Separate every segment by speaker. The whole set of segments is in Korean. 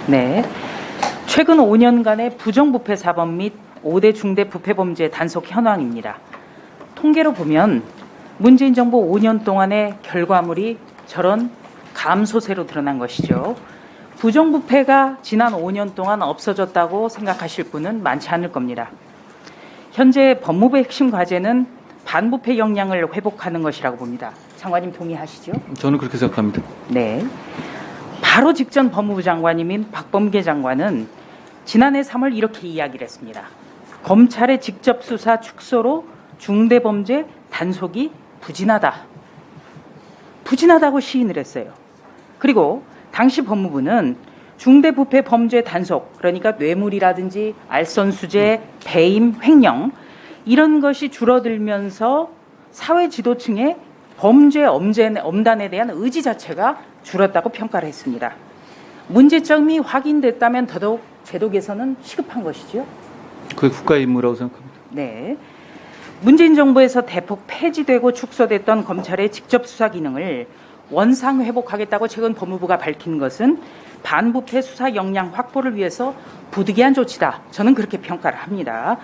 Speaker 1: 네. 최근 5년간의 부정부패 사범 및 5대 중대 부패 범죄 단속 현황입니다. 통계로 보면 문재인 정부 5년 동안의 결과물이 저런 감소세로 드러난 것이죠. 부정부패가 지난 5년 동안 없어졌다고 생각하실 분은 많지 않을 겁니다. 현재 법무부의 핵심 과제는 반부패 역량을 회복하는 것이라고 봅니다. 장관님 동의하시죠?
Speaker 2: 저는 그렇게 생각합니다.
Speaker 1: 네. 바로 직전 법무부 장관님인 박범계 장관은 지난해 3월 이렇게 이야기를 했습니다. 검찰의 직접 수사 축소로 중대범죄 단속이 부진하다. 부진하다고 시인을 했어요. 그리고 당시 법무부는 중대부패 범죄 단속, 그러니까 뇌물이라든지 알선수재, 배임, 횡령 이런 것이 줄어들면서 사회 지도층의 범죄 엄단에 대한 의지 자체가 줄었다고 평가를 했습니다. 문제점이 확인됐다면 더더욱 제도 개선은 시급한 것이죠.
Speaker 2: 그게 국가의 임무라고 생각합니다.
Speaker 1: 네. 문재인 정부에서 대폭 폐지되고 축소됐던 검찰의 직접 수사 기능을 원상 회복하겠다고 최근 법무부가 밝힌 것은 반부패 수사 역량 확보를 위해서 부득이한 조치다. 저는 그렇게 평가를 합니다.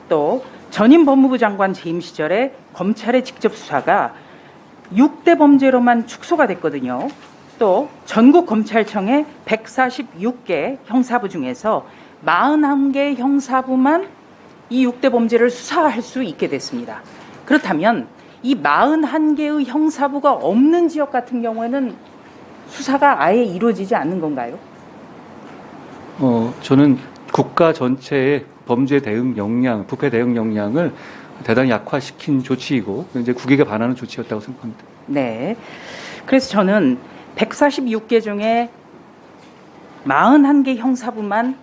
Speaker 1: 또 전임 법무부 장관 재임 시절에 검찰의 직접 수사가 6대 범죄로만 축소가 됐거든요. 또 전국 검찰청의 146개 형사부 중에서 41개 형사부만 이 6대 범죄를 수사할 수 있게 됐습니다. 그렇다면 이 41개의 형사부가 없는 지역 같은 경우에는 수사가 아예 이루어지지 않는 건가요?
Speaker 2: 저는 국가 전체의 범죄 대응 역량, 부패 대응 역량을 대단히 약화시킨 조치이고 이제 국익에 반하는 조치였다고 생각합니다.
Speaker 1: 네. 그래서 저는 146개 중에 41개 형사부만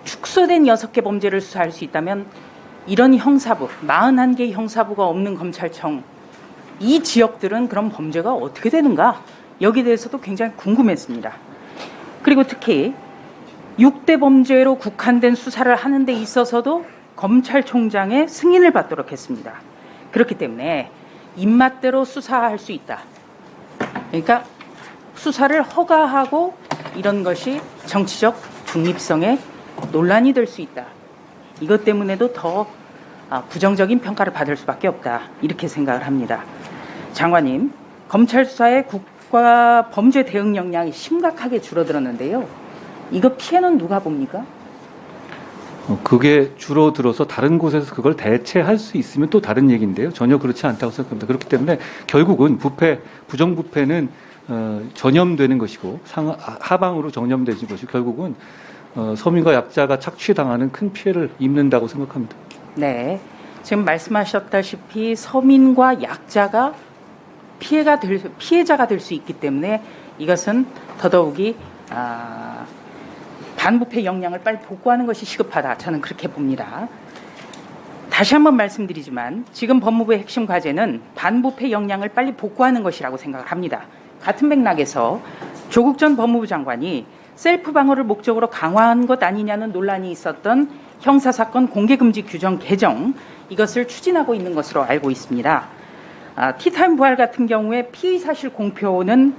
Speaker 1: 축소된 6개 범죄를 수사할 수 있다면 이런 형사부, 41개 형사부가 없는 검찰청 이 지역들은 그런 범죄가 어떻게 되는가? 여기에 대해서도 굉장히 궁금했습니다. 그리고 특히 6대 범죄로 국한된 수사를 하는 데 있어서도 검찰총장의 승인을 받도록 했습니다. 그렇기 때문에 입맛대로 수사할 수 있다. 그러니까 수사를 허가하고 이런 것이 정치적 중립성에 논란이 될 수 있다. 이것 때문에도 더 부정적인 평가를 받을 수밖에 없다. 이렇게 생각을 합니다. 장관님, 검찰 수사의 국가 범죄 대응 역량이 심각하게 줄어들었는데요. 이거 피해는 누가 봅니까?
Speaker 2: 그게 줄어들어서 다른 곳에서 그걸 대체할 수 있으면 또 다른 얘기인데요. 전혀 그렇지 않다고 생각합니다. 그렇기 때문에 결국은 부정부패는 전염되는 것이고 하방으로 전염되는 것이고 결국은 서민과 약자가 착취당하는 큰 피해를 입는다고 생각합니다.
Speaker 1: 네, 지금 말씀하셨다시피 서민과 약자가 피해자가 될 수 있기 때문에 이것은 더더욱이 반부패 역량을 빨리 복구하는 것이 시급하다. 저는 그렇게 봅니다. 다시 한번 말씀드리지만 지금 법무부의 핵심 과제는 반부패 역량을 빨리 복구하는 것이라고 생각을 합니다. 같은 맥락에서 조국 전 법무부 장관이 셀프 방어를 목적으로 강화한 것 아니냐는 논란이 있었던 형사사건 공개금지 규정 개정 이것을 추진하고 있는 것으로 알고 있습니다. 티타임 부활 같은 경우에 피의 사실 공표는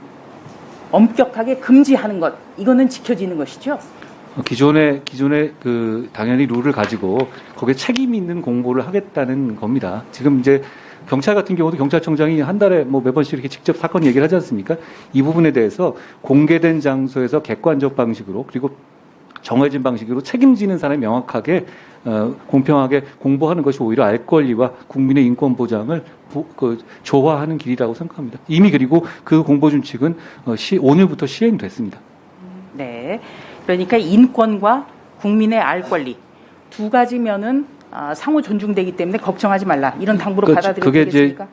Speaker 1: 엄격하게 금지하는 것 이거는 지켜지는 것이죠.
Speaker 2: 기존에 당연히 룰을 가지고 거기에 책임 있는 공보를 하겠다는 겁니다. 지금 이제 경찰 같은 경우도 경찰청장이 한 달에 매번씩 이렇게 직접 사건 얘기를 하지 않습니까? 이 부분에 대해서 공개된 장소에서 객관적 방식으로 그리고 정해진 방식으로 책임지는 사람이 명확하게 공평하게 공보하는 것이 오히려 알 권리와 국민의 인권 보장을 조화하는 길이라고 생각합니다. 이미 그리고 그 공보 준칙은 오늘부터 시행됐습니다.
Speaker 1: 네, 그러니까 인권과 국민의 알 권리 두 가지면은 상호 존중되기 때문에 걱정하지 말라 이런 당부로 받아들여도 되겠습니까?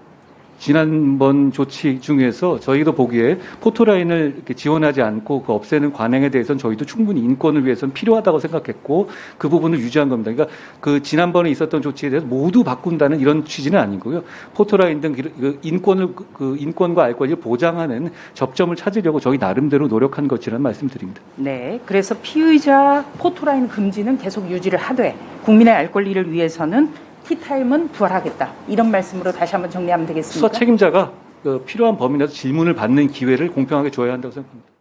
Speaker 2: 지난번 조치 중에서 저희도 보기에 포토라인을 이렇게 지원하지 않고 그 없애는 관행에 대해서는 저희도 충분히 인권을 위해서는 필요하다고 생각했고 그 부분을 유지한 겁니다. 그러니까 그 지난번에 있었던 조치에 대해서 모두 바꾼다는 이런 취지는 아니고요. 포토라인 등 인권과 알 권리를 보장하는 접점을 찾으려고 저희 나름대로 노력한 것이라는 말씀드립니다.
Speaker 1: 네, 그래서 피의자 포토라인 금지는 계속 유지를 하되 국민의 알 권리를 위해서는 티타임은 부활하겠다. 이런 말씀으로 다시 한번 정리하면 되겠습니까?
Speaker 2: 수사 책임자가 필요한 범위 내에서 질문을 받는 기회를 공평하게 줘야 한다고 생각합니다.